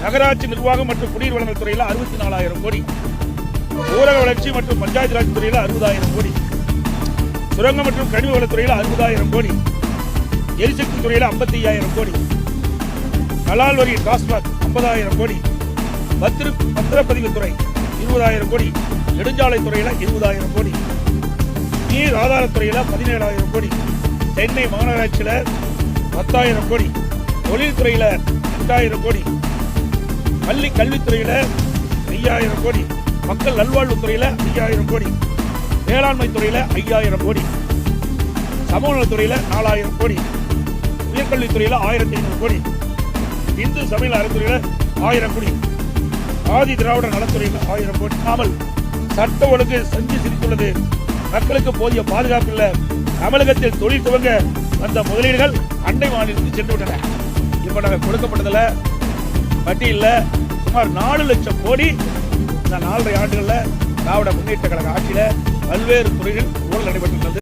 நகராட்சி நிர்வாகம் மற்றும் குடிநீர் வழங்கல் துறையில் 64,000 கோடி, ஊரக வளர்ச்சி மற்றும் பஞ்சாயத்து ராஜ் துறையில் 60,000 கோடி, சுரங்கம் மற்றும் கனிம வளத்துறையில் 60,000 கோடி, எரிசக்தி துறையில் 55,000 கோடி, கலால் வரி டாஸ்மாக் 50,000 கோடி, பத்திரப்பதிவு துறை 20,000 கோடி, நெடுஞ்சாலை துறையில் 20,000 கோடி, நீர் ஆதாரத்துறையில் 17,000 கோடி, சென்னை மாநகராட்சியில் 10,000 கோடி, தொழில்துறையில் 8,000 கோடி, பள்ளி கல்வித்துறையில் 5,000 கோடி, மக்கள் நல்வாழ்வுத்துறையில் 5,000 கோடி, வேளாண்மை துறையில் 5,000 கோடி, சமூக நலத்துறையில் 4,000 கோடி, உயர்கல்வித்துறையில் 1,500 கோடி, இந்து சமய அறத்துறையில் 1,000 கோடி, ஆதி திராவிட நலத்துறையில் 1,000 கோடி. நாமல் சட்ட ஒழுங்கு செஞ்சு சிரித்துள்ளது. மக்களுக்கு போதிய பாதுகாப்பு இல்ல. தமிழகத்தில் தொழில் துவங்க வந்த முதலீடுகள் அண்டை மாநிலத்துக்கு சென்று விட்டன. இப்ப நாங்கள் கொடுக்கப்பட்டதுல பட்டியலில் சுமார் 4 லட்சம் கோடி இந்த 4.5 ஆண்டுகள்ல திராவிட முன்னேற்ற கழக ஆட்சியில பல்வேறு துறைகளில் ஊழல் நடைபெற்றுள்ளது.